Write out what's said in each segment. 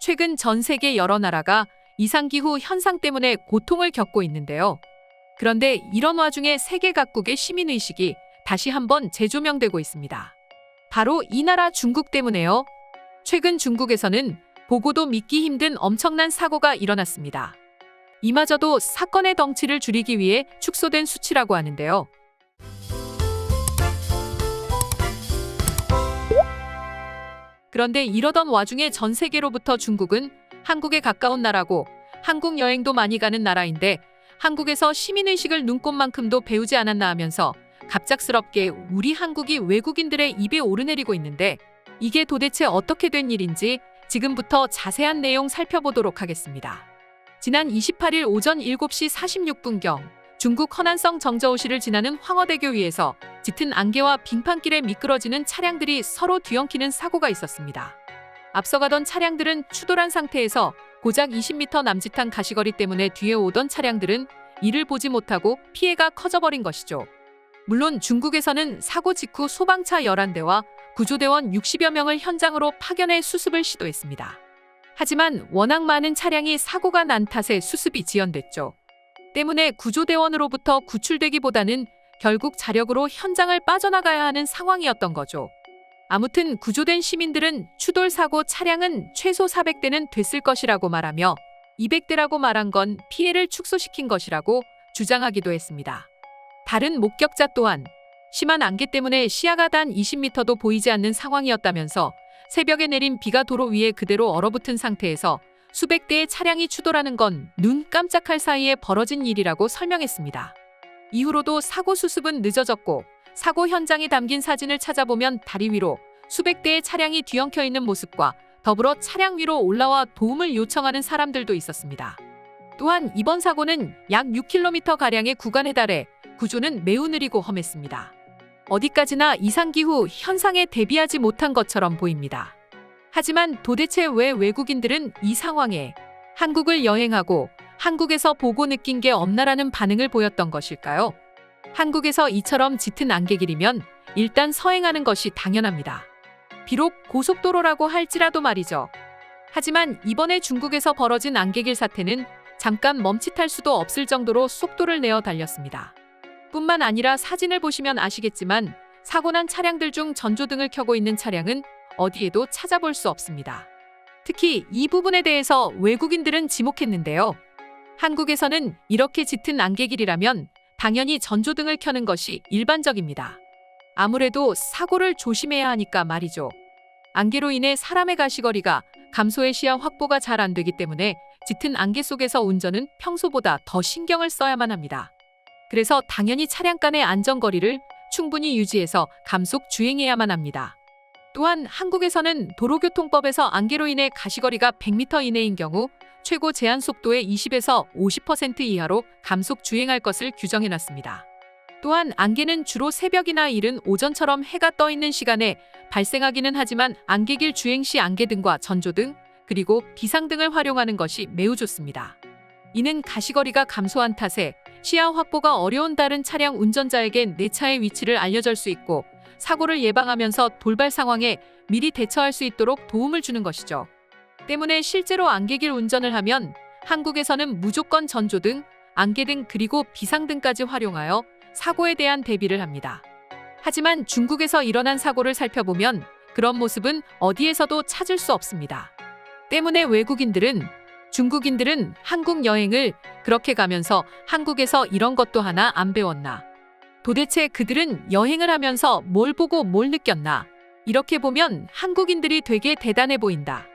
최근 전 세계 여러 나라가 이상기후 현상 때문에 고통을 겪고 있는데요. 그런데 이런 와중에 세계 각국의 시민의식이 다시 한번 재조명되고 있습니다. 바로 이 나라 중국 때문에요. 최근 중국에서는 보고도 믿기 힘든 엄청난 사고가 일어났습니다. 이마저도 사건의 덩치를 줄이기 위해 축소된 수치라고 하는데요. 그런데 이러던 와중에 전 세계로부터 중국은 한국에 가까운 나라고 한국 여행도 많이 가는 나라인데 한국에서 시민의식을 눈꽃만큼도 배우지 않았나 하면서 갑작스럽게 우리 한국이 외국인들의 입에 오르내리고 있는데 이게 도대체 어떻게 된 일인지 지금부터 자세한 내용 살펴보도록 하겠습니다. 지난 28일 오전 7시 46분경 중국 허난성 정저우시를 지나는 황허대교 위에서 짙은 안개와 빙판길에 미끄러지는 차량들이 서로 뒤엉키는 사고가 있었습니다. 앞서가던 차량들은 추돌한 상태에서 고작 20m 남짓한 가시거리 때문에 뒤에 오던 차량들은 이를 보지 못하고 피해가 커져버린 것이죠. 물론 중국에서는 사고 직후 소방차 11대와 구조대원 60여 명을 현장으로 파견해 수습을 시도했습니다. 하지만 워낙 많은 차량이 사고가 난 탓에 수습이 지연됐죠. 때문에 구조대원으로부터 구출되기보다는 결국 자력으로 현장을 빠져나가야 하는 상황이었던 거죠. 아무튼 구조된 시민들은 추돌 사고 차량은 최소 400대는 됐을 것이라고 말하며 200대라고 말한 건 피해를 축소시킨 것이라고 주장하기도 했습니다. 다른 목격자 또한 심한 안개 때문에 시야가 단 20m도 보이지 않는 상황이었다면서 새벽에 내린 비가 도로 위에 그대로 얼어붙은 상태에서 수백 대의 차량이 추돌하는 건 눈 깜짝할 사이에 벌어진 일이라고 설명했습니다. 이후로도 사고 수습은 늦어졌고 사고 현장에 담긴 사진을 찾아보면 다리 위로 수백 대의 차량이 뒤엉켜 있는 모습과 더불어 차량 위로 올라와 도움을 요청하는 사람들도 있었습니다. 또한 이번 사고는 약 6km가량의 구간에 달해 구조는 매우 느리고 험했습니다. 어디까지나 이상기후 현상에 대비하지 못한 것처럼 보입니다. 하지만 도대체 왜 외국인들은 이 상황에 한국을 여행하고 한국에서 보고 느낀 게 없나라는 반응을 보였던 것일까요? 한국에서 이처럼 짙은 안개길이면 일단 서행하는 것이 당연합니다. 비록 고속도로라고 할지라도 말이죠. 하지만 이번에 중국에서 벌어진 안개길 사태는 잠깐 멈칫할 수도 없을 정도로 속도를 내어 달렸습니다. 뿐만 아니라 사진을 보시면 아시겠지만 사고난 차량들 중 전조등을 켜고 있는 차량은 어디에도 찾아볼 수 없습니다. 특히 이 부분에 대해서 외국인들은 지목했는데요. 한국에서는 이렇게 짙은 안개길이라면 당연히 전조등을 켜는 것이 일반적입니다. 아무래도 사고를 조심해야 하니까 말이죠. 안개로 인해 사람의 가시거리가 감소해 시야 확보가 잘 안 되기 때문에 짙은 안개 속에서 운전은 평소보다 더 신경을 써야만 합니다. 그래서 당연히 차량 간의 안전거리를 충분히 유지해서 감속 주행해야만 합니다. 또한 한국에서는 도로교통법에서 안개로 인해 가시거리가 100m 이내인 경우 최고 제한 속도의 20에서 50% 이하로 감속 주행할 것을 규정해놨습니다. 또한 안개는 주로 새벽이나 이른 오전처럼 해가 떠 있는 시간에 발생하기는 하지만 안개길 주행 시 안개등과 전조등, 그리고 비상등을 활용하는 것이 매우 좋습니다. 이는 가시거리가 감소한 탓에 시야 확보가 어려운 다른 차량 운전자에겐 내 차의 위치를 알려줄 수 있고 사고를 예방하면서 돌발 상황에 미리 대처할 수 있도록 도움을 주는 것이죠. 때문에 실제로 안개길 운전을 하면 한국에서는 무조건 전조등, 안개등 그리고 비상등까지 활용하여 사고에 대한 대비를 합니다. 하지만 중국에서 일어난 사고를 살펴보면 그런 모습은 어디에서도 찾을 수 없습니다. 때문에 외국인들은 중국인들은 한국 여행을 그렇게 가면서 한국에서 이런 것도 하나 안 배웠나? 도대체 그들은 여행을 하면서 뭘 보고 뭘 느꼈나? 이렇게 보면 한국인들이 되게 대단해 보인다.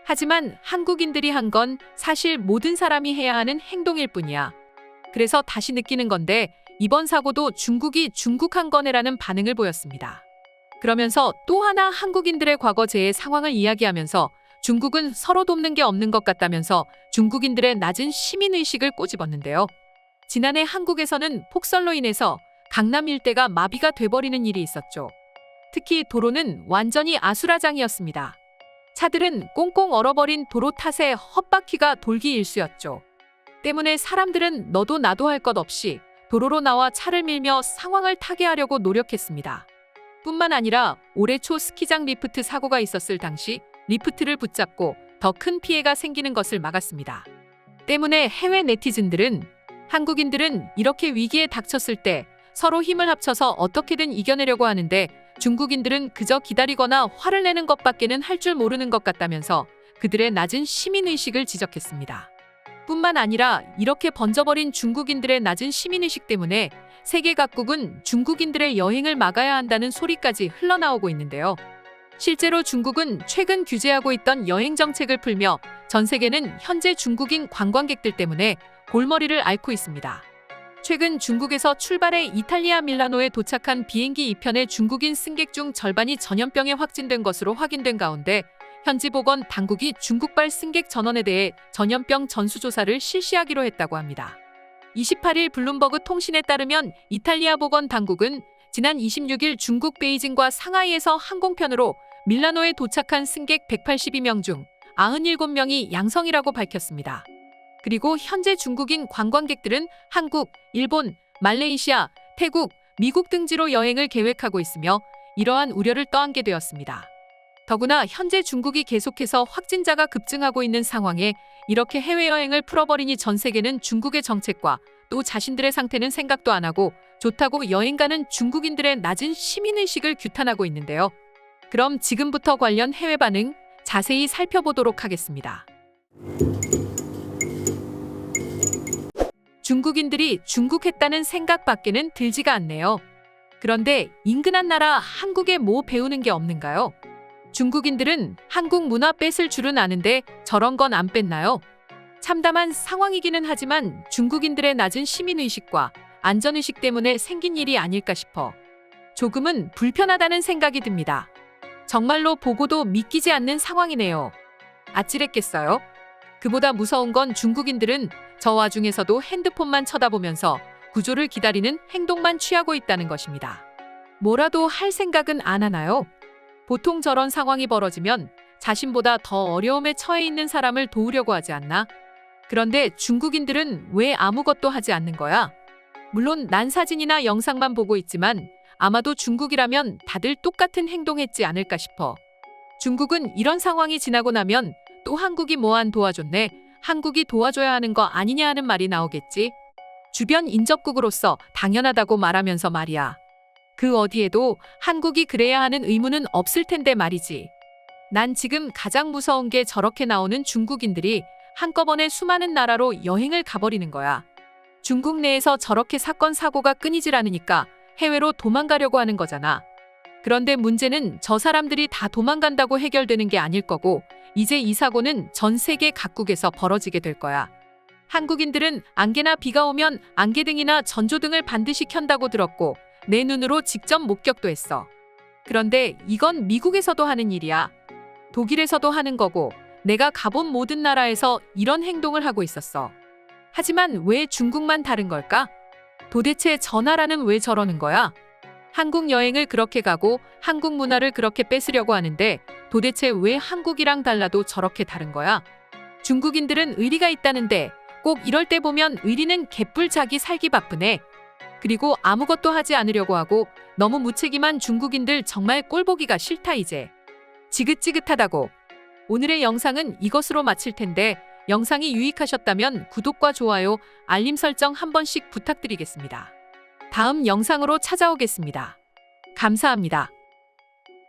하지만 한국인들이 한 건 사실 모든 사람이 해야 하는 행동일 뿐이야. 그래서 다시 느끼는 건데 이번 사고도 중국이 중국한 거네라는 반응을 보였습니다. 그러면서 또 하나 한국인들의 과거제의 상황을 이야기하면서 중국은 서로 돕는 게 없는 것 같다면서 중국인들의 낮은 시민의식을 꼬집었는데요. 지난해 한국에서는 폭설로 인해서 강남 일대가 마비가 돼버리는 일이 있었죠. 특히 도로는 완전히 아수라장이었습니다. 차들은 꽁꽁 얼어버린 도로 탓에 헛바퀴가 돌기 일쑤였죠. 때문에 사람들은 너도 나도 할 것 없이 도로로 나와 차를 밀며 상황을 타개하려고 노력했습니다. 뿐만 아니라 올해 초 스키장 리프트 사고가 있었을 당시 리프트를 붙잡고 더 큰 피해가 생기는 것을 막았습니다. 때문에 해외 네티즌들은 한국인들은 이렇게 위기에 닥쳤을 때 서로 힘을 합쳐서 어떻게든 이겨내려고 하는데 중국인들은 그저 기다리거나 화를 내는 것밖에는 할 줄 모르는 것 같다면서 그들의 낮은 시민의식을 지적했습니다. 뿐만 아니라 이렇게 번져버린 중국인들의 낮은 시민의식 때문에 세계 각국은 중국인들의 여행을 막아야 한다는 소리까지 흘러나오고 있는데요. 실제로 중국은 최근 규제하고 있던 여행 정책을 풀며 전 세계는 현재 중국인 관광객들 때문에 골머리를 앓고 있습니다. 최근 중국에서 출발해 이탈리아 밀라노에 도착한 비행기 2편의 중국인 승객 중 절반이 전염병에 확진된 것으로 확인된 가운데 현지 보건 당국이 중국발 승객 전원에 대해 전염병 전수조사를 실시하기로 했다고 합니다. 28일 블룸버그 통신에 따르면 이탈리아 보건 당국은 지난 26일 중국 베이징과 상하이에서 항공편으로 밀라노에 도착한 승객 182명 중 97명이 양성이라고 밝혔습니다. 그리고 현재 중국인 관광객들은 한국, 일본, 말레이시아, 태국, 미국 등지로 여행을 계획하고 있으며 이러한 우려를 떠안게 되었습니다. 더구나 현재 중국이 계속해서 확진자가 급증하고 있는 상황에 이렇게 해외여행을 풀어버리니 전 세계는 중국의 정책과 또 자신들의 상태는 생각도 안 하고 좋다고 여행 가는 중국인들의 낮은 시민의식을 규탄하고 있는데요. 그럼 지금부터 관련 해외 반응 자세히 살펴보도록 하겠습니다. 중국인들이 중국했다는 생각밖에는 들지가 않네요. 그런데 인근한 나라 한국에 뭐 배우는 게 없는가요? 중국인들은 한국 문화 뺏을 줄은 아는데 저런 건 안 뺐나요? 참담한 상황이기는 하지만 중국인들의 낮은 시민의식과 안전의식 때문에 생긴 일이 아닐까 싶어 조금은 불편하다는 생각이 듭니다. 정말로 보고도 믿기지 않는 상황이네요. 아찔했겠어요? 그보다 무서운 건 중국인들은 저 와중에서도 핸드폰만 쳐다보면서 구조를 기다리는 행동만 취하고 있다는 것입니다. 뭐라도 할 생각은 안 하나요? 보통 저런 상황이 벌어지면 자신보다 더 어려움에 처해 있는 사람을 도우려고 하지 않나? 그런데 중국인들은 왜 아무것도 하지 않는 거야? 물론 난 사진이나 영상만 보고 있지만 아마도 중국이라면 다들 똑같은 행동했지 않을까 싶어. 중국은 이런 상황이 지나고 나면 또 한국이 뭐 안 도와줬네, 한국이 도와줘야 하는 거 아니냐 하는 말이 나오겠지. 주변 인접국으로서 당연하다고 말하면서 말이야. 그 어디에도 한국이 그래야 하는 의무는 없을 텐데 말이지. 난 지금 가장 무서운 게 저렇게 나오는 중국인들이 한꺼번에 수많은 나라로 여행을 가버리는 거야. 중국 내에서 저렇게 사건 사고가 끊이질 않으니까 해외로 도망가려고 하는 거잖아. 그런데 문제는 저 사람들이 다 도망간다고 해결되는 게 아닐 거고 이제 이 사고는 전 세계 각국에서 벌어지게 될 거야. 한국인들은 안개나 비가 오면 안개등이나 전조등을 반드시 켠다고 들었고 내 눈으로 직접 목격도 했어. 그런데 이건 미국에서도 하는 일이야. 독일에서도 하는 거고 내가 가본 모든 나라에서 이런 행동을 하고 있었어. 하지만 왜 중국만 다른 걸까? 도대체 저 나라는 왜 저러는 거야? 한국 여행을 그렇게 가고 한국 문화를 그렇게 뺏으려고 하는데 도대체 왜 한국이랑 달라도 저렇게 다른 거야? 중국인들은 의리가 있다는데 꼭 이럴 때 보면 의리는 개뿔 자기 살기 바쁘네. 그리고 아무것도 하지 않으려고 하고 너무 무책임한 중국인들 정말 꼴보기가 싫다 이제. 지긋지긋하다고. 오늘의 영상은 이것으로 마칠 텐데 영상이 유익하셨다면 구독과 좋아요, 알림 설정 한 번씩 부탁드리겠습니다. 다음 영상으로 찾아오겠습니다. 감사합니다.